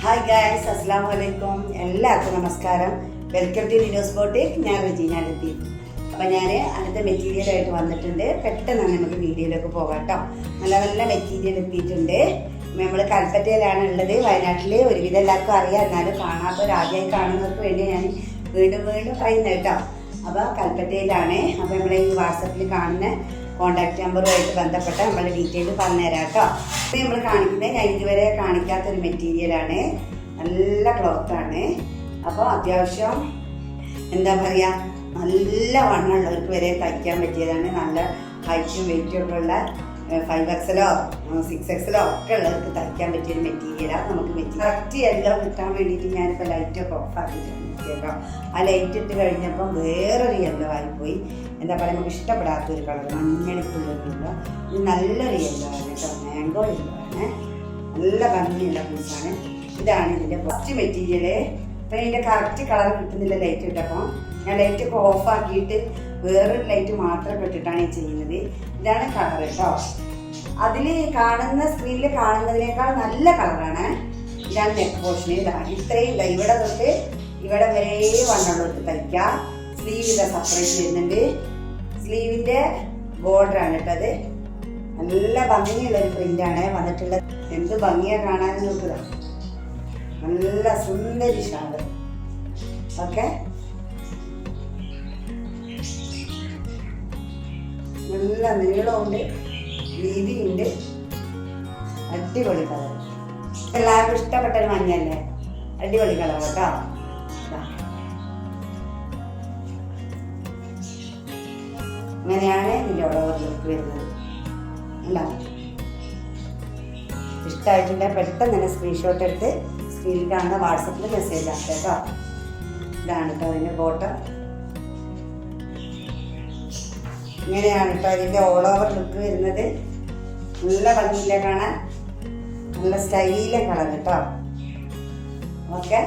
Hi guys, അസ്സലാമു അലൈക്കും. എല്ലാവർക്കും നമസ്കാരം. Welcome to news boutique. ഞാൻ റജീനാലെത്തി. അപ്പോൾ ഞാൻ അടുത്ത മെറ്റീരിയലായിട്ട് വന്നിട്ടുണ്ട്. പെട്ടെന്ന് നമുക്ക് വീഡിയോയിലേക്ക് പോകാം കേട്ടോ. നല്ല നല്ല മെറ്റീരിയൽ എത്തിയിട്ടുണ്ട്. നമ്മൾ കൽപ്പറ്റയിലാണ് ഉള്ളത്. വയനാട്ടിൽ ഒരുവിധം എല്ലാവർക്കും അറിയാം, എന്നാലും ആദ്യമായി കാണുന്നവർക്ക് വേണ്ടി ഞാൻ വീണ്ടും പറയുന്നത് കേട്ടോ. അപ്പോൾ കൽപ്പറ്റയിലാണ്. അപ്പോൾ നമ്മുടെ ഈ വാട്സപ്പിൽ കാണുന്ന കോൺടാക്ട് നമ്പറുമായിട്ട് ബന്ധപ്പെട്ട നമ്മൾ ഡീറ്റെയിൽ പറഞ്ഞുതരാം കേട്ടോ. അപ്പോൾ നമ്മൾ കാണിക്കുന്നത് ഞാൻ ഇതുവരെ കാണിക്കാത്തൊരു മെറ്റീരിയലാണ്. നല്ല ക്ലോത്താണ്. അപ്പോൾ അത്യാവശ്യം എന്താ പറയുക, നല്ല വണ്ണമുള്ളവർക്ക് വരെ തയ്ക്കാൻ പറ്റിയതാണ്. നല്ല ഹൈറ്റും വെയിറ്റും ഒക്കെ ഉള്ള 5XL 6XL ഒക്കെ ഉള്ളവർക്ക് തയ്ക്കാൻ പറ്റിയൊരു മെറ്റീരിയലാണ്. നമുക്ക് കറക്റ്റ് എല്ലാം കിട്ടാൻ വേണ്ടിയിട്ട് ഞാനിപ്പോൾ ലൈറ്റൊക്കെ ഓഫ് ആക്കിയിട്ടാണ് കേട്ടോ. ആ ലൈറ്റ് ഇട്ട് കഴിഞ്ഞപ്പോൾ വേറൊരു യെല്ലോ ആയിപ്പോയി. എന്താ പറയുക, നമുക്ക് ഇഷ്ടപ്പെടാത്തൊരു കളർ, മഞ്ഞളിക്കുള്ളിലുള്ള ഇത് നല്ലൊരു യെല്ലോ ആണ് കേട്ടോ. മാംഗോ യെല്ലോ ആണ്. നല്ല ഭംഗിയുള്ള പീസാണ്. ഇതാണ് ഇതിൻ്റെ ഫസ്റ്റ് മെറ്റീരിയല്. അപ്പം ഇതിൻ്റെ കറക്റ്റ് കളർ കിട്ടുന്നില്ല ലൈറ്റ് ഇട്ടപ്പോൾ. ഞാൻ ലൈറ്റൊക്കെ ഓഫാക്കിയിട്ട് വേറൊരു ലൈറ്റ് മാത്രം ഇട്ടിട്ടാണ് ഈ ചെയ്യുന്നത്. ഇതാണ് കളർ കേട്ടോ. അതിൽ കാണുന്ന സ്ക്രീനിൽ കാണുന്നതിനേക്കാൾ നല്ല കളറാണ്. ഇതാണ് നെക്ക് പോർഷൻ. ഇതാണ് ഇത്രയും ഇവിടെ തൊട്ട് ഇവിടെ വരെ വണ്ണുള്ളവർക്ക് തയ്ക്കാം. സ്ലീവ് ഇതാ സെപ്പറേറ്റ് വരുന്നുണ്ട്. സ്ലീവിൻ്റെ ബോർഡറാണ് കേട്ടത്. നല്ല ഭംഗിയുള്ളൊരു പ്രിൻ്റാണ് വന്നിട്ടുള്ളത്. എന്ത് ഭംഗിയാണ് കാണാൻ നോക്കുക. നല്ല സുന്ദരി ഷാള്. ഓക്കെ, നല്ല നീളമുണ്ട്, വീതിയുണ്ട്. അടിപൊളി കളർ. എല്ലാവർക്കും ഇഷ്ടപ്പെട്ടൊരു മഞ്ഞല്ലേ. അടിപൊളി കളർ കേട്ടോ. അങ്ങനെയാണ് ഇതിൻ്റെ ഓളോവർ ലുക്ക് വരുന്നത്. അല്ല, ഇഷ്ടമായിട്ടുള്ള പെട്ടെന്ന് തന്നെ സ്ക്രീൻഷോട്ട് എടുത്ത് സ്ക്രീനിൽ കാണുന്ന വാട്സപ്പിൽ മെസ്സേജ് ആക്കുക കേട്ടോ. ഇതാണ് കേട്ടോ അതിൻ്റെ ബോട്ടം. ഇങ്ങനെയാണ് കേട്ടോ അതിൻ്റെ ഓൾ ഓവർ ലുക്ക് വരുന്നത്. നല്ല ഭംഗിയില്ല കാണാൻ. നല്ല സ്റ്റൈലിലെ കളർ കേട്ടോ. ഓക്കെ,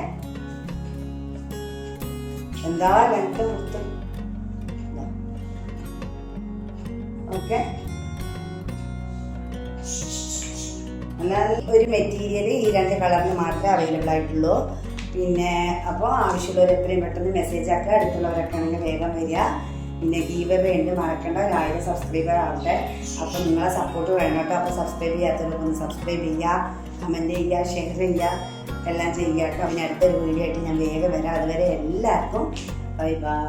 എന്താ ലെങ്ത് കൊടുത്ത്. ഓക്കെ, എന്നാൽ ഒരു മെറ്റീരിയൽ ഈ രണ്ട് കളറിന് മാത്രമേ അവൈലബിൾ ആയിട്ടുള്ളൂ. പിന്നെ അപ്പോൾ ആവശ്യമുള്ളവർ എത്രയും പെട്ടെന്ന് മെസ്സേജ് ആക്കുക. അടുത്തുള്ളവരൊക്കെ ആണെങ്കിൽ വേഗം വരിക. പിന്നെ ഗീവ് അവേ ഉണ്ട്, മറക്കണ്ട. 1000 സബ്സ്ക്രൈബർ ആവട്ടെ. അപ്പോൾ നിങ്ങളെ സപ്പോർട്ട് വേണം കേട്ടോ. അപ്പോൾ സബ്സ്ക്രൈബ് ചെയ്യാത്തവരൊക്കെ ഒന്ന് സബ്സ്ക്രൈബ് ചെയ്യുക, കമൻറ്റ് ചെയ്യുക, ഷെയർ ചെയ്യുക, എല്ലാം ചെയ്യുക കേട്ടോ. പിന്നെ അടുത്തൊരു വീഡിയോ ആയിട്ട് ഞാൻ വേഗം വരാം. അതുവരെ എല്ലാവർക്കും ബൈ ബൈ.